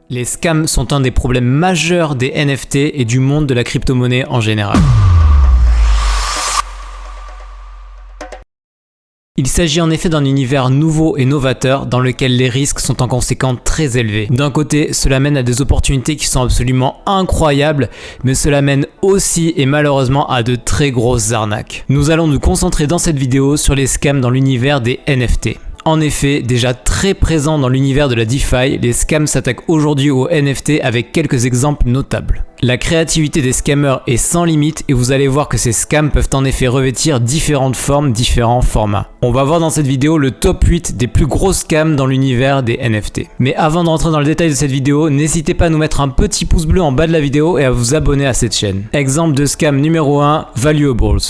Les scams sont un des problèmes majeurs des NFT et du monde de la crypto-monnaie en général. Il s'agit en effet d'un univers nouveau et novateur dans lequel les risques sont en conséquence très élevés. D'un côté, cela mène à des opportunités qui sont absolument incroyables, mais cela mène aussi et malheureusement à de très grosses arnaques. Nous allons nous concentrer dans cette vidéo sur les scams dans l'univers des NFT. En effet, déjà très présent dans l'univers de la DeFi, les scams s'attaquent aujourd'hui aux NFT avec quelques exemples notables. La créativité des scammers est sans limite et vous allez voir que ces scams peuvent en effet revêtir différentes formes, différents formats. On va voir dans cette vidéo le top 8 des plus gros scams dans l'univers des NFT. Mais avant de rentrer dans le détail de cette vidéo, n'hésitez pas à nous mettre un petit pouce bleu en bas de la vidéo et à vous abonner à cette chaîne. Exemple de scam numéro 1, Valuables.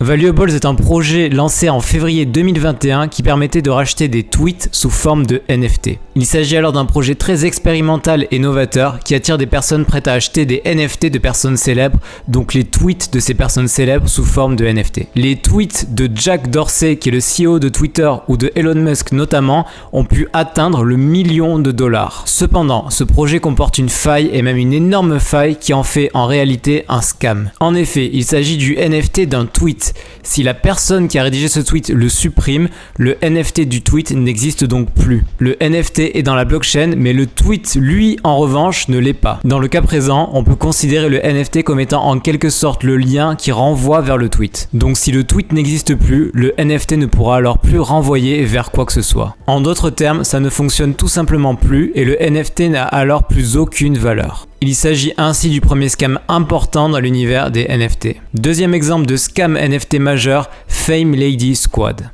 Valuables est un projet lancé en février 2021 qui permettait de racheter des tweets sous forme de NFT. Il s'agit alors d'un projet très expérimental et novateur qui attire des personnes prêtes à acheter des NFT de personnes célèbres, donc les tweets de ces personnes célèbres sous forme de NFT. Les tweets de Jack Dorsey, qui est le CEO de Twitter, ou de Elon Musk notamment, ont pu atteindre le million de dollars. Cependant, ce projet comporte une faille et même une énorme faille qui en fait en réalité un scam. En effet, il s'agit du NFT d'un tweet. Si la personne qui a rédigé ce tweet le supprime, le NFT du tweet n'existe donc plus. Le NFT est dans la blockchain, mais le tweet, lui, en revanche, ne l'est pas. Dans le cas présent, on peut considérer le NFT comme étant en quelque sorte le lien qui renvoie vers le tweet. Donc si le tweet n'existe plus, le NFT ne pourra alors plus renvoyer vers quoi que ce soit. En d'autres termes, ça ne fonctionne tout simplement plus et le NFT n'a alors plus aucune valeur. Il s'agit ainsi du premier scam important dans l'univers des NFT. Deuxième exemple de scam NFT majeur, Fame Lady Squad.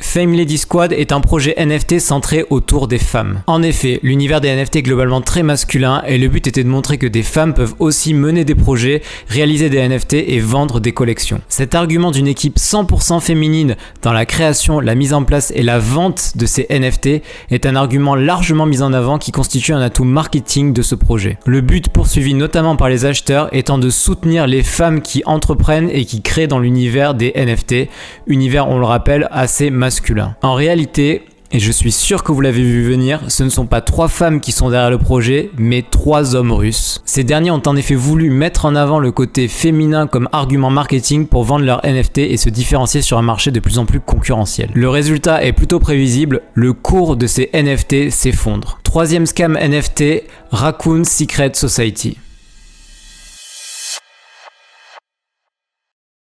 Fame Lady Squad est un projet NFT centré autour des femmes. En effet, l'univers des NFT est globalement très masculin et le but était de montrer que des femmes peuvent aussi mener des projets, réaliser des NFT et vendre des collections. Cet argument d'une équipe 100% féminine dans la création, la mise en place et la vente de ces NFT est un argument largement mis en avant qui constitue un atout marketing de ce projet. Le but poursuivi notamment par les acheteurs étant de soutenir les femmes qui entreprennent et qui créent dans l'univers des NFT, univers on le rappelle assez masculin. En réalité, et je suis sûr que vous l'avez vu venir, ce ne sont pas 3 femmes qui sont derrière le projet, mais 3 hommes russes. Ces derniers ont en effet voulu mettre en avant le côté féminin comme argument marketing pour vendre leurs NFT et se différencier sur un marché de plus en plus concurrentiel. Le résultat est plutôt prévisible, le cours de ces NFT s'effondre. Troisième scam NFT, Raccoon Secret Society.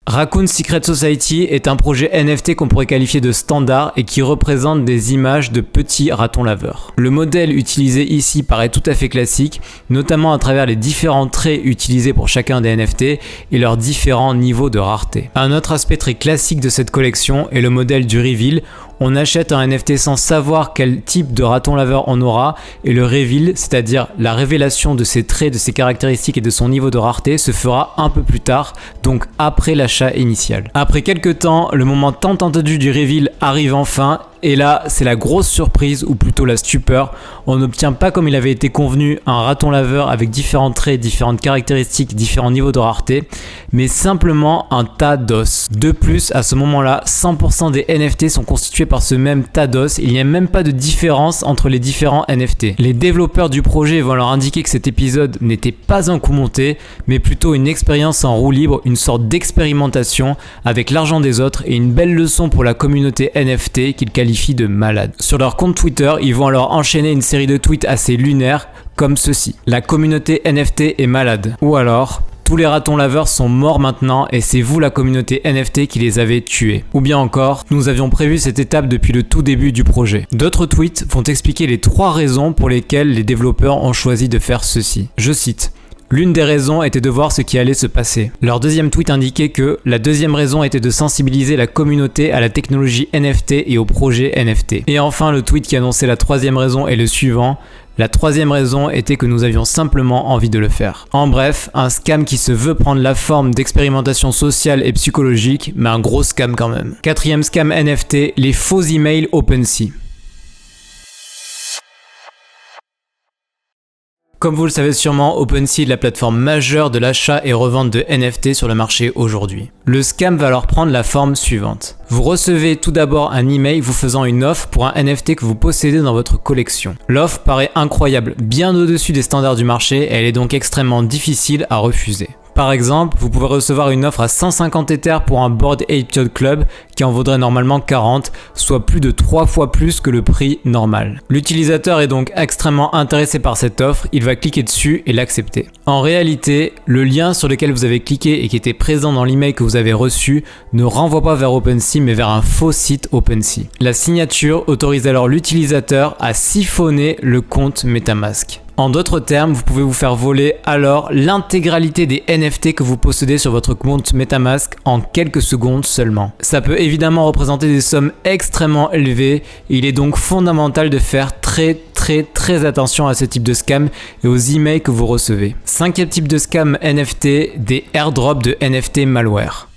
Raccoon Secret Society est un projet NFT qu'on pourrait qualifier de standard et qui représente des images de petits ratons laveurs. Le modèle utilisé ici paraît tout à fait classique, notamment à travers les différents traits utilisés pour chacun des NFT et leurs différents niveaux de rareté. Un autre aspect très classique de cette collection est le modèle du reveal. On achète un NFT sans savoir quel type de raton laveur on aura et le reveal, c'est-à-dire la révélation de ses traits, de ses caractéristiques et de son niveau de rareté se fera un peu plus tard, donc après l'achat initial. Après quelques temps, le moment tant attendu du reveal arrive enfin. Et là, c'est la grosse surprise, ou plutôt la stupeur. On n'obtient pas comme il avait été convenu un raton laveur avec différents traits, différentes caractéristiques, différents niveaux de rareté, mais simplement un tas d'os. De plus, à ce moment-là, 100% des NFT sont constitués par ce même tas d'os. Il n'y a même pas de différence entre les différents NFT. Les développeurs du projet vont leur indiquer que cet épisode n'était pas un coup monté, mais plutôt une expérience en roue libre, une sorte d'expérimentation avec l'argent des autres et une belle leçon pour la communauté NFT qu'ils qualifient de malade. Sur leur compte Twitter, ils vont alors enchaîner une série de tweets assez lunaires comme ceci. La communauté NFT est malade. Ou alors, tous les ratons laveurs sont morts maintenant et c'est vous la communauté NFT qui les avez tués. Ou bien encore, nous avions prévu cette étape depuis le tout début du projet. D'autres tweets vont expliquer les 3 raisons pour lesquelles les développeurs ont choisi de faire ceci. Je cite. L'une des raisons était de voir ce qui allait se passer. Leur deuxième tweet indiquait que la deuxième raison était de sensibiliser la communauté à la technologie NFT et au projet NFT. Et enfin, le tweet qui annonçait la troisième raison est le suivant. La troisième raison était que nous avions simplement envie de le faire. En bref, un scam qui se veut prendre la forme d'expérimentation sociale et psychologique, mais un gros scam quand même. Quatrième scam NFT, les faux emails OpenSea. Comme vous le savez sûrement, OpenSea est la plateforme majeure de l'achat et revente de NFT sur le marché aujourd'hui. Le scam va alors prendre la forme suivante. Vous recevez tout d'abord un email vous faisant une offre pour un NFT que vous possédez dans votre collection. L'offre paraît incroyable, bien au-dessus des standards du marché et elle est donc extrêmement difficile à refuser. Par exemple, vous pouvez recevoir une offre à 150 Ethers pour un Bored Ape Yacht Club qui en vaudrait normalement 40, soit plus de 3 fois plus que le prix normal. L'utilisateur est donc extrêmement intéressé par cette offre, il va cliquer dessus et l'accepter. En réalité, le lien sur lequel vous avez cliqué et qui était présent dans l'email que vous avez reçu ne renvoie pas vers OpenSea mais vers un faux site OpenSea. La signature autorise alors l'utilisateur à siphonner le compte MetaMask. En d'autres termes, vous pouvez vous faire voler alors l'intégralité des NFT que vous possédez sur votre compte MetaMask en quelques secondes seulement. Ça peut évidemment représenter des sommes extrêmement élevées, et il est donc fondamental de faire très attention à ce type de scam et aux emails que vous recevez. Cinquième type de scam NFT, des airdrops de NFT malware.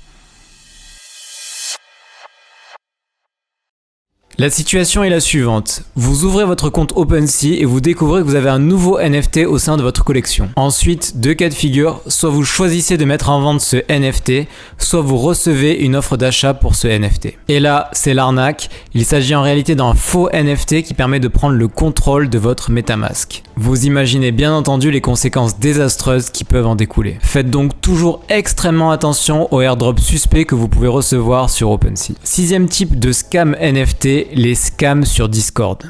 La situation est la suivante. Vous ouvrez votre compte OpenSea et vous découvrez que vous avez un nouveau NFT au sein de votre collection. Ensuite, deux cas de figure, soit vous choisissez de mettre en vente ce NFT, soit vous recevez une offre d'achat pour ce NFT. Et là, c'est l'arnaque. Il s'agit en réalité d'un faux NFT qui permet de prendre le contrôle de votre MetaMask. Vous imaginez bien entendu les conséquences désastreuses qui peuvent en découler. Faites donc toujours extrêmement attention aux airdrops suspects que vous pouvez recevoir sur OpenSea. Sixième type de scam NFT, les scams sur Discord.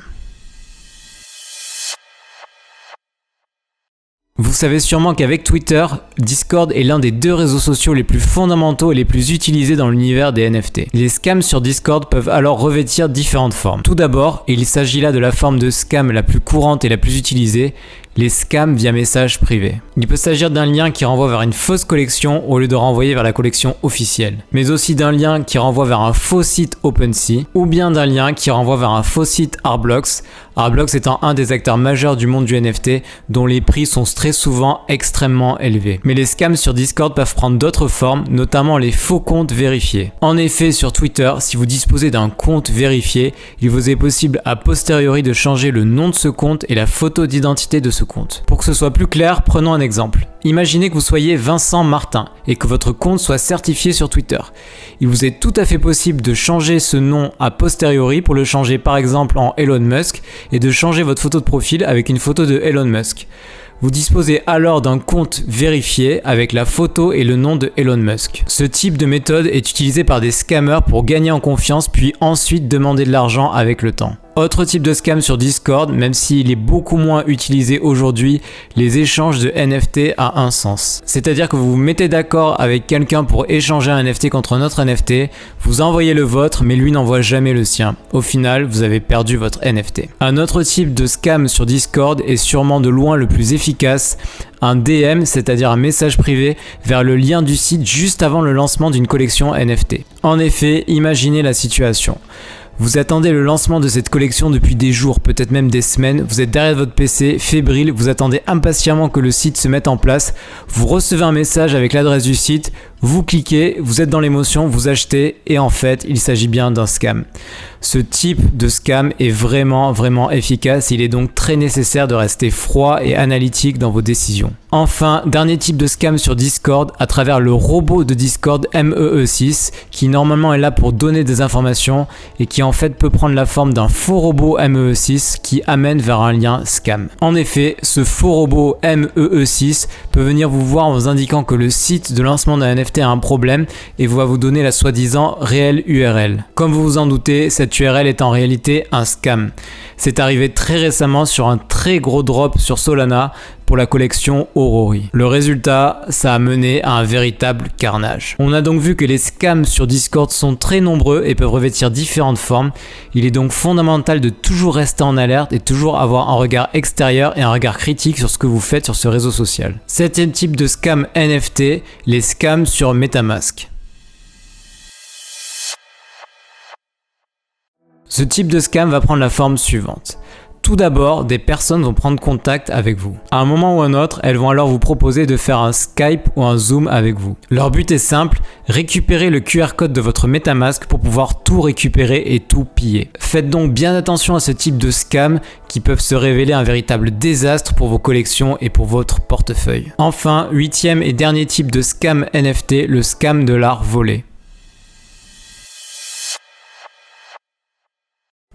Vous savez sûrement qu'avec Twitter, Discord est l'un des deux réseaux sociaux les plus fondamentaux et les plus utilisés dans l'univers des NFT. Les scams sur Discord peuvent alors revêtir différentes formes. Tout d'abord, et il s'agit là de la forme de scam la plus courante et la plus utilisée, les scams via message privé. Il peut s'agir d'un lien qui renvoie vers une fausse collection au lieu de renvoyer vers la collection officielle, mais aussi d'un lien qui renvoie vers un faux site OpenSea, ou bien d'un lien qui renvoie vers un faux site Arblox, Arblox étant un des acteurs majeurs du monde du NFT dont les prix sont très souvent extrêmement élevés. Mais les scams sur Discord peuvent prendre d'autres formes, notamment les faux comptes vérifiés. En effet, sur Twitter, si vous disposez d'un compte vérifié, il vous est possible a posteriori de changer le nom de ce compte et la photo d'identité de ce compte. Pour que ce soit plus clair, prenons un exemple. Imaginez que vous soyez Vincent Martin et que votre compte soit certifié sur Twitter. Il vous est tout à fait possible de changer ce nom a posteriori pour le changer par exemple en Elon Musk et de changer votre photo de profil avec une photo de Elon Musk. Vous disposez alors d'un compte vérifié avec la photo et le nom de Elon Musk. Ce type de méthode est utilisé par des scammers pour gagner en confiance puis ensuite demander de l'argent avec le temps. Autre type de scam sur Discord, même s'il est beaucoup moins utilisé aujourd'hui, les échanges de NFT a un sens. C'est-à-dire que vous vous mettez d'accord avec quelqu'un pour échanger un NFT contre un autre NFT, vous envoyez le vôtre mais lui n'envoie jamais le sien. Au final, vous avez perdu votre NFT. Un autre type de scam sur Discord est sûrement de loin le plus efficace, un DM, c'est-à-dire un message privé vers le lien du site juste avant le lancement d'une collection NFT. En effet, imaginez la situation. Vous attendez le lancement de cette collection depuis des jours, peut-être même des semaines, vous êtes derrière votre PC, fébrile, vous attendez impatiemment que le site se mette en place, vous recevez un message avec l'adresse du site, vous cliquez, vous êtes dans l'émotion, vous achetez et en fait, il s'agit bien d'un scam. Ce type de scam est vraiment efficace, il est donc très nécessaire de rester froid et analytique dans vos décisions. Enfin, dernier type de scam sur Discord à travers le robot de Discord MEE6 qui normalement est là pour donner des informations et qui en fait peut prendre la forme d'un faux robot MEE6 qui amène vers un lien scam. En effet, ce faux robot MEE6 peut venir vous voir en vous indiquant que le site de lancement d'un NFT a un problème et va vous donner la soi-disant réelle URL. Comme vous vous en doutez, cette URL est en réalité un scam. C'est arrivé très récemment sur un très gros drop sur Solana pour la collection Aurori. Le résultat, ça a mené à un véritable carnage. On a donc vu que les scams sur Discord sont très nombreux et peuvent revêtir différentes formes. Il est donc fondamental de toujours rester en alerte et toujours avoir un regard extérieur et un regard critique sur ce que vous faites sur ce réseau social. Septième type de scam NFT, les scams sur MetaMask. Ce type de scam va prendre la forme suivante. Tout d'abord, des personnes vont prendre contact avec vous. À un moment ou un autre, elles vont alors vous proposer de faire un Skype ou un Zoom avec vous. Leur but est simple, récupérer le QR code de votre MetaMask pour pouvoir tout récupérer et tout piller. Faites donc bien attention à ce type de scam qui peuvent se révéler un véritable désastre pour vos collections et pour votre portefeuille. Enfin, 8e et dernier type de scam NFT, le scam de l'art volé.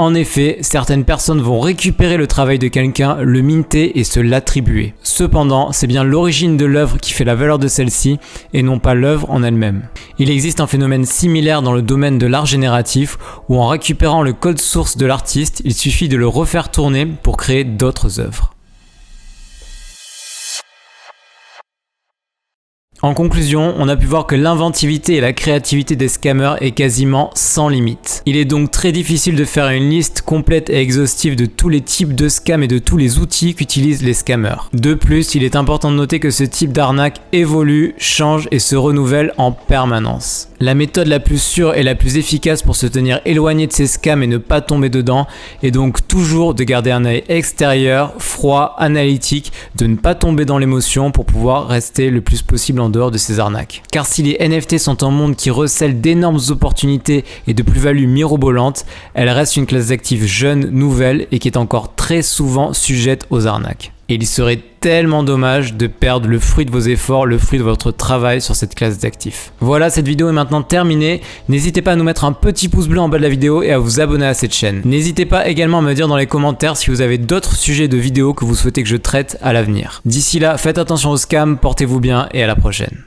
En effet, certaines personnes vont récupérer le travail de quelqu'un, le minter et se l'attribuer. Cependant, c'est bien l'origine de l'œuvre qui fait la valeur de celle-ci et non pas l'œuvre en elle-même. Il existe un phénomène similaire dans le domaine de l'art génératif où en récupérant le code source de l'artiste, il suffit de le refaire tourner pour créer d'autres œuvres. En conclusion, on a pu voir que l'inventivité et la créativité des scammers est quasiment sans limite. Il est donc très difficile de faire une liste complète et exhaustive de tous les types de scams et de tous les outils qu'utilisent les scammers. De plus, il est important de noter que ce type d'arnaque évolue, change et se renouvelle en permanence. La méthode la plus sûre et la plus efficace pour se tenir éloigné de ces scams et ne pas tomber dedans est donc toujours de garder un œil extérieur, froid, analytique, de ne pas tomber dans l'émotion pour pouvoir rester le plus possible en dehors de ces arnaques. Car si les NFT sont un monde qui recèle d'énormes opportunités et de plus-values mirobolantes, elles restent une classe d'actifs jeune, nouvelle et qui est encore très souvent sujette aux arnaques. Et il serait tellement dommage de perdre le fruit de vos efforts, le fruit de votre travail sur cette classe d'actifs. Voilà, cette vidéo est maintenant terminée. N'hésitez pas à nous mettre un petit pouce bleu en bas de la vidéo et à vous abonner à cette chaîne. N'hésitez pas également à me dire dans les commentaires si vous avez d'autres sujets de vidéos que vous souhaitez que je traite à l'avenir. D'ici là, faites attention aux scams, portez-vous bien et à la prochaine.